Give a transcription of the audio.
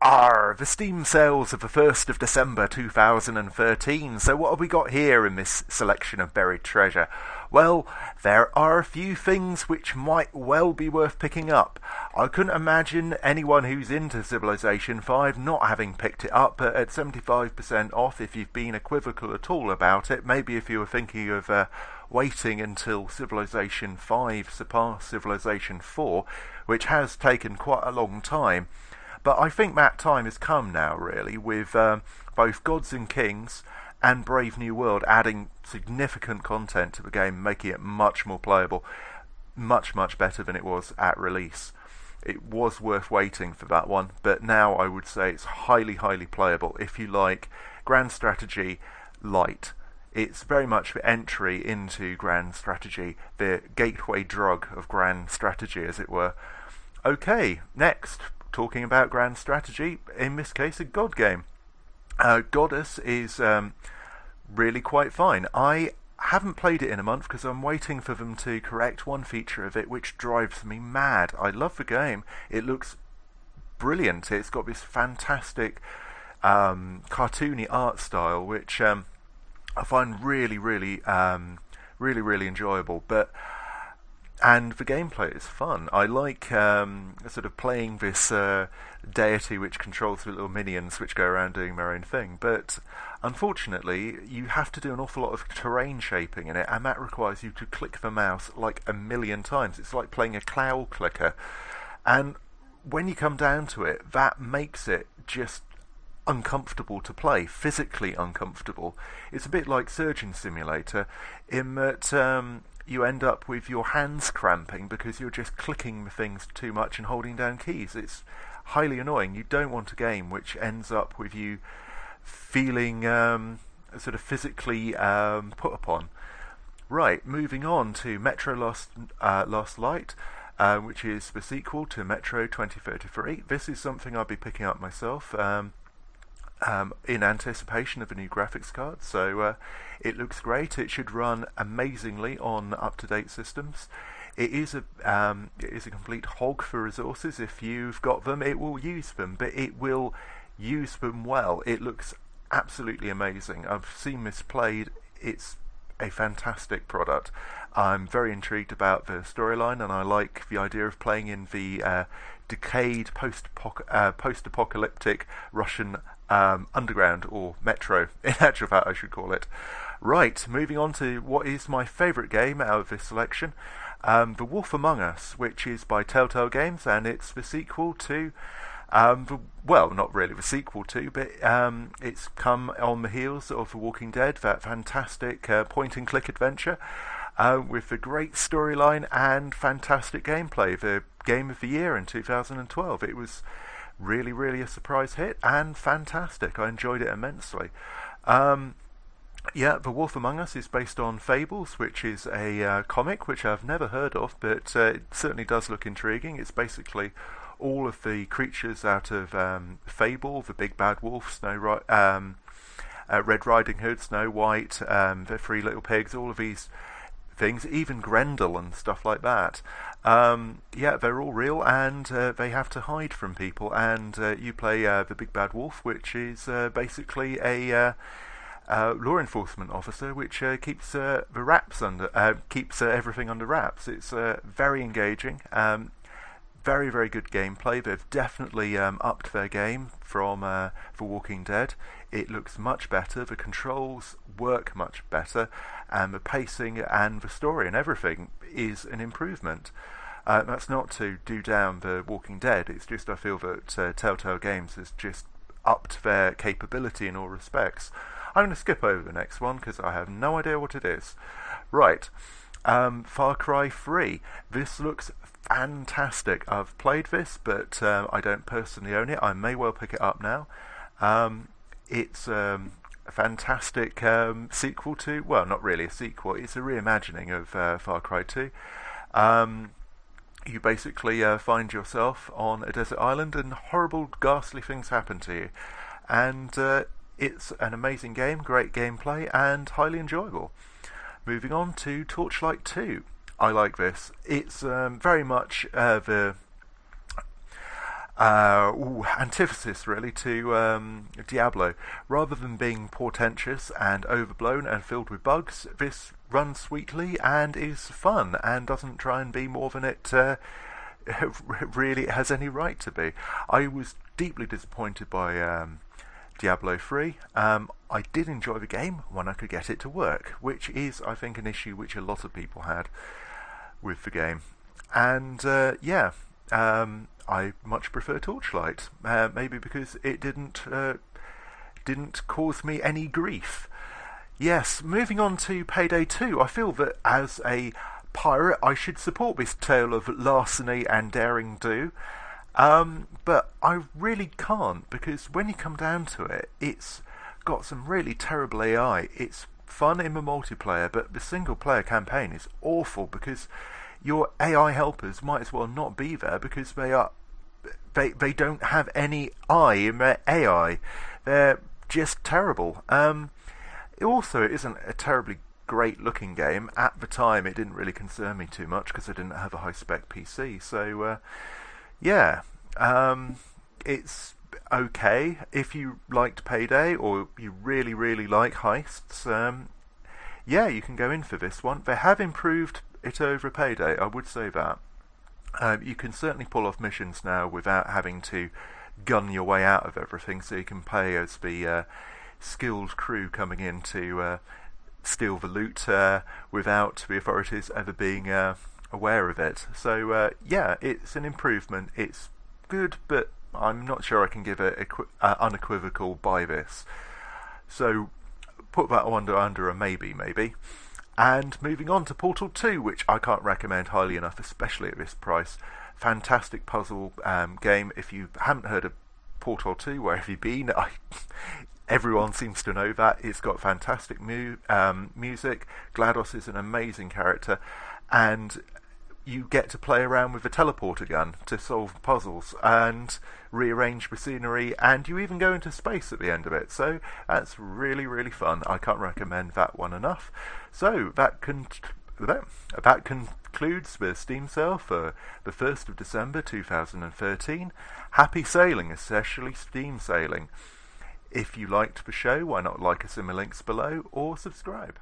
The Steam sales of the 1st of December 2013. So what have we got here in this selection of buried treasure? Well, there are a few things which might well be worth picking up. I couldn't imagine anyone who's into Civilization 5 not having picked it up, but at 75% off, if you've been equivocal at all about it, maybe if you were thinking of waiting until Civilization 5 surpassed Civilization 4, which has taken quite a long time. But I think that time has come now, really, with both Gods and Kings and Brave New World adding significant content to the game, making it much more playable, much, much better than it was at release. It was worth waiting for that one, but now I would say it's highly, highly playable. If you like Grand Strategy Light, it's very much the entry into Grand Strategy, the gateway drug of Grand Strategy, as it were. Okay, next. Talking about Grand Strategy, in this case a God game. Goddess is really quite fine. I haven't played it in a month because I'm waiting for them to correct one feature of it which drives me mad. I love the game. It looks brilliant. It's got this fantastic cartoony art style which I find really, really enjoyable. And the gameplay is fun. I like sort of playing this deity which controls the little minions which go around doing their own thing. But unfortunately, you have to do an awful lot of terrain shaping in it, and that requires you to click the mouse like a million times. It's like playing a cloud clicker. And when you come down to it, that makes it just uncomfortable to play, physically uncomfortable. It's a bit like Surgeon Simulator in that you end up with your hands cramping because you're just clicking the things too much and holding down keys. It's highly annoying. You don't want a game which ends up with you feeling sort of physically put upon. Right, moving on to Metro Last Light, which is the sequel to Metro 2033. This is something I'll be picking up myself in anticipation of a new graphics card, so it looks great. It should run amazingly on up-to-date systems. It is a complete hog for resources. If you've got them, it will use them, but it will use them well. It looks absolutely amazing. I've seen this played. It's a fantastic product. I'm very intrigued about the storyline, and I like the idea of playing in the decayed post-apocalyptic Russian underground, or metro, in actual fact I should call it. Right, moving on to what is my favourite game out of this selection, The Wolf Among Us, which is by Telltale Games, and it's the sequel to, well, not really the sequel to, but it's come on the heels of The Walking Dead, that fantastic point-and-click adventure, with a great storyline and fantastic gameplay. The Game of the Year in 2012. It was really, really a surprise hit and fantastic. I enjoyed it immensely. The Wolf Among Us is based on Fables, which is a comic which I've never heard of, but it certainly does look intriguing. It's basically all of the creatures out of Fable, the Big Bad Wolf, Red Riding Hood, Snow White, the Three Little Pigs, all of these things, even Grendel and stuff like that. They're all real, and they have to hide from people, and you play the Big Bad Wolf, which is basically a law enforcement officer which keeps keeps everything under wraps. It's very engaging, very, very good gameplay. They've definitely upped their game from The Walking Dead. It looks much better, the controls work much better, and the pacing and the story and everything is an improvement. That's not to do down The Walking Dead, it's just I feel that Telltale Games has just upped their capability in all respects. I'm going to skip over the next one because I have no idea what it is. Right, Far Cry 3. This looks fantastic. I've played this, but I don't personally own it. I may well pick it up now. It's a fantastic sequel to, well, not really a sequel, it's a reimagining of Far Cry 2. You basically find yourself on a desert island and horrible, ghastly things happen to you. And it's an amazing game, great gameplay, and highly enjoyable. Moving on to Torchlight 2. I like this. It's very much Antithesis really to Diablo. Rather than being portentous and overblown and filled with bugs, this runs sweetly and is fun and doesn't try and be more than it really has any right to be. I was deeply disappointed by Diablo 3. I did enjoy the game when I could get it to work, which is, I think, an issue which a lot of people had with the game. And I much prefer Torchlight, maybe because it didn't cause me any grief. Yes, moving on to Payday 2, I feel that as a pirate I should support this tale of larceny and daring do, but I really can't, because when you come down to it, it's got some really terrible AI. It's fun in the multiplayer, but the single player campaign is awful because your AI helpers might as well not be there because they don't have any eye in their AI. They're just terrible. Also, it isn't a terribly great looking game. At the time, it didn't really concern me too much because I didn't have a high spec PC. So it's okay if you liked Payday or you really, really like heists. You can go in for this one. They have improved it over Payday, I would say that. You can certainly pull off missions now without having to gun your way out of everything, so you can play as the skilled crew coming in to steal the loot without the authorities ever being aware of it. So it's an improvement. It's good, but I'm not sure I can give it unequivocal buy this. So put that under a maybe. And moving on to Portal 2, which I can't recommend highly enough, especially at this price. Fantastic puzzle game. If you haven't heard of Portal 2, where have you been? Everyone seems to know that. It's got fantastic music. GLaDOS is an amazing character, and you get to play around with a teleporter gun to solve puzzles and rearrange the scenery, and you even go into space at the end of it. So that's really, really fun. I can't recommend that one enough. So that concludes the Steam sale for the 1st of December 2013. Happy sailing, especially Steam sailing. If you liked the show, why not like us in the links below or subscribe?